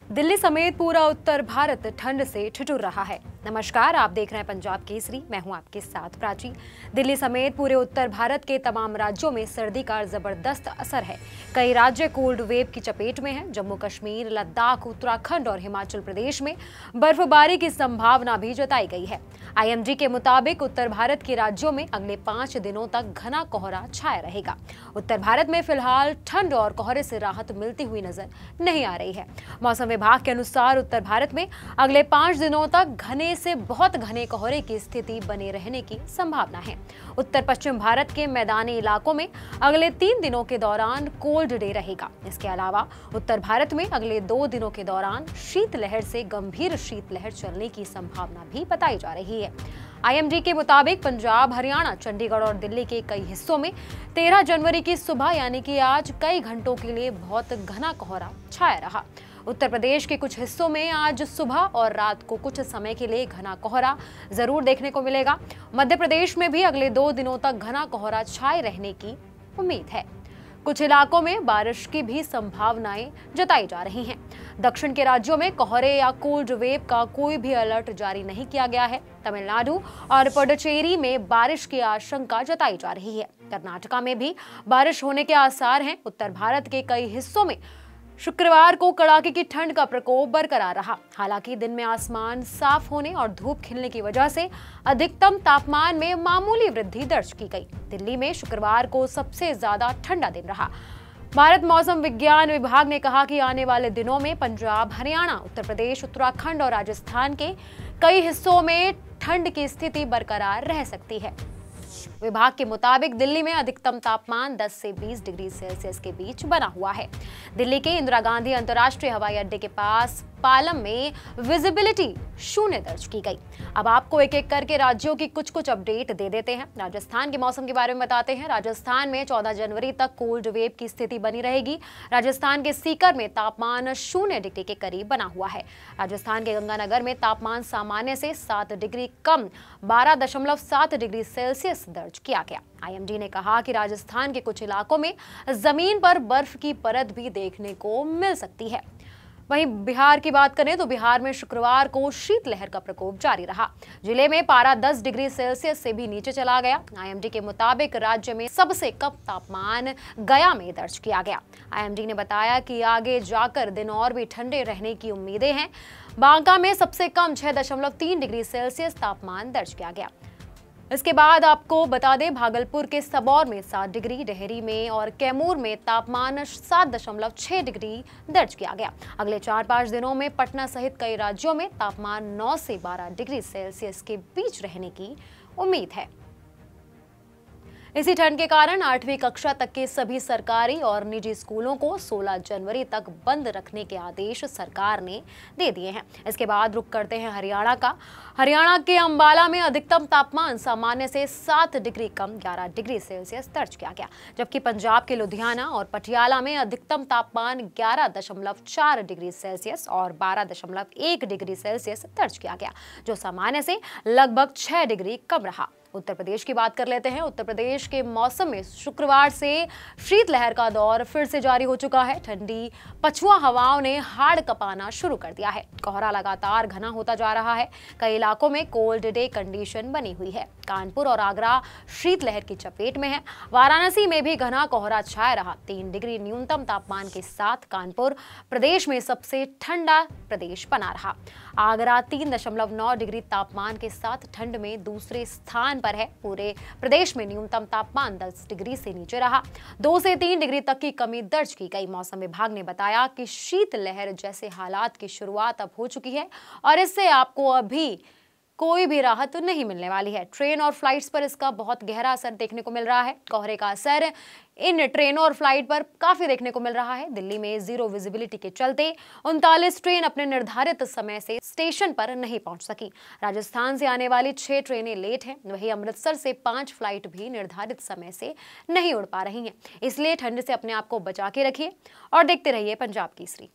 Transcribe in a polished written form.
दिल्ली समेत पूरा उत्तर भारत ठंड से ठिठुर रहा है। नमस्कार, आप देख रहे हैं पंजाब केसरी। मैं हूं आपके साथ प्राची। दिल्ली समेत पूरे उत्तर भारत के तमाम राज्यों में सर्दी का जबरदस्त असर है। कई राज्य कोल्ड वेव की चपेट में हैं। जम्मू कश्मीर, लद्दाख, उत्तराखंड और हिमाचल प्रदेश में बर्फबारी की संभावना भी जताई गई है। आईएमडी के मुताबिक उत्तर भारत के राज्यों में अगले 5 दिनों तक घना कोहरा छाया रहेगा। उत्तर भारत में फिलहाल ठंड और कोहरे से राहत मिलती हुई नजर नहीं आ रही है। मौसम विभाग के अनुसार उत्तर भारत में अगले 5 दिनों तक घने से बहुत घने कोहरे की स्थिति बने रहने की संभावना है। उत्तर पश्चिम भारत के मैदानी इलाकों में अगले 3 दिनों के दौरान कोल्ड डे रहेगा। इसके अलावा उत्तर भारत में अगले 2 दिनों के दौरान शीतलहर से गंभीर शीतलहर चलने की संभावना भी बताई जा रही है। आईएमडी के मुताबिक पंजाब, हरियाणा, चंडीगढ़ और दिल्ली के कई हिस्सों में 13 जनवरी की सुबह यानी कि आज कई घंटों के लिए बहुत घना कोहरा छाया रहा। उत्तर प्रदेश के कुछ हिस्सों में आज सुबह और रात को कुछ समय के लिए घना कोहरा जरूर देखने को मिलेगा। मध्य प्रदेश में भी अगले 2 दिनों तक घना कोहरा छाए रहने की उम्मीद है। कुछ इलाकों में बारिश की भी संभावनाएं जताई जा रही हैं। दक्षिण के राज्यों में कोहरे या कोल्ड वेव का कोई भी अलर्ट जारी नहीं किया गया है। तमिलनाडु और पुडुचेरी में बारिश की आशंका जताई जा रही है। कर्नाटका में भी बारिश होने के आसार हैं। उत्तर भारत के कई हिस्सों में शुक्रवार को कड़ाके की ठंड का प्रकोप बरकरार रहा। हालांकि दिन में आसमान साफ होने और धूप खिलने की वजह से अधिकतम तापमान में मामूली वृद्धि दर्ज की गई। दिल्ली में शुक्रवार को सबसे ज्यादा ठंडा दिन रहा। भारत मौसम विज्ञान विभाग ने कहा कि आने वाले दिनों में पंजाब, हरियाणा, उत्तर प्रदेश, उत्तराखंड और राजस्थान के कई हिस्सों में ठंड की स्थिति बरकरार रह सकती है। विभाग के मुताबिक दिल्ली में अधिकतम तापमान 10 से 20 डिग्री सेल्सियस के बीच बना हुआ है। दिल्ली के इंदिरा गांधी अंतर्राष्ट्रीय हवाई अड्डे के पास पालम में विजिबिलिटी 0 दर्ज की गई। अब आपको एक एक करके राज्यों की कुछ अपडेट दे देते हैं। राजस्थान के मौसम के बारे में बताते हैं। राजस्थान में 14 जनवरी तक कोल्ड वेव की स्थिति बनी रहेगी। राजस्थान के सीकर में तापमान 0 डिग्री के करीब बना हुआ है। राजस्थान के गंगानगर में तापमान सामान्य से 7 डिग्री कम 12.7 डिग्री सेल्सियस दर्ज किया गया। आईएमडी ने कहा कि राजस्थान के कुछ इलाकों में जमीन पर बर्फ की परत भी देखने को मिल सकती है। वहीं बिहार की बात करें तो बिहार में शुक्रवार को शीतलहर का प्रकोप जारी रहा। जिले में पारा 10 डिग्री सेल्सियस से भी नीचे चला गया। आईएमडी के मुताबिक राज्य में सबसे कम तापमान गया में दर्ज किया गया। आईएमडी ने बताया कि आगे जाकर दिन और भी ठंडे रहने की उम्मीदें हैं। बांका में सबसे कम 6.3 डिग्री सेल्सियस तापमान दर्ज किया गया। इसके बाद आपको बता दें, भागलपुर के सबौर में 7 डिग्री, डेहरी में और कैमूर में तापमान 7.6 डिग्री दर्ज किया गया। अगले 4-5 दिनों में पटना सहित कई राज्यों में तापमान 9 से 12 डिग्री सेल्सियस के बीच रहने की उम्मीद है। इसी ठंड के कारण 8वीं कक्षा तक के सभी सरकारी और निजी स्कूलों को 16 जनवरी तक बंद रखने के आदेश सरकार ने दे दिए हैं। इसके बाद रुक करते हैं हरियाणा का। हरियाणा के अंबाला में अधिकतम तापमान सामान्य से 7 डिग्री कम 11 डिग्री सेल्सियस दर्ज किया गया, जबकि पंजाब के लुधियाना और पटियाला में अधिकतम तापमान 11.4 डिग्री सेल्सियस और 12.1 डिग्री सेल्सियस दर्ज किया गया, जो सामान्य से लगभग 6 डिग्री कम रहा। उत्तर प्रदेश की बात कर लेते हैं। उत्तर प्रदेश के मौसम में शुक्रवार से शीतलहर का दौर फिर से जारी हो चुका है। ठंडी पछुआ हवाओं ने हाड़ कपाना शुरू कर दिया है। कोहरा लगातार घना होता जा रहा है। कई इलाकों में कोल्ड डे कंडीशन बनी हुई है। कानपुर और आगरा शीतलहर की चपेट में है। वाराणसी में भी घना कोहरा छाया रहा। 3 डिग्री न्यूनतम तापमान के साथ कानपुर प्रदेश में सबसे ठंडा प्रदेश बना रहा। आगरा 3.9 डिग्री तापमान के साथ ठंड में दूसरे स्थान पर है। पूरे प्रदेश में न्यूनतम तापमान 10 डिग्री से नीचे रहा। 2 से 3 डिग्री तक की कमी दर्ज की गई। मौसम विभाग ने बताया कि शीतलहर जैसे हालात की शुरुआत अब हो चुकी है और इससे आपको अभी कोई भी राहत नहीं मिलने वाली है। ट्रेन और फ्लाइट्स पर इसका बहुत गहरा असर देखने को मिल रहा है। कोहरे का असर इन ट्रेनों और फ्लाइट पर काफी देखने को मिल रहा है। दिल्ली में 0 विजिबिलिटी के चलते 39 ट्रेन अपने निर्धारित समय से स्टेशन पर नहीं पहुंच सकी। राजस्थान से आने वाली 6 ट्रेनें लेट हैं। वहीं अमृतसर से 5 फ्लाइट भी निर्धारित समय से नहीं उड़ पा रही हैं। इसलिए ठंड से अपने आप को बचा के रखिए और देखते रहिए पंजाब केसरी।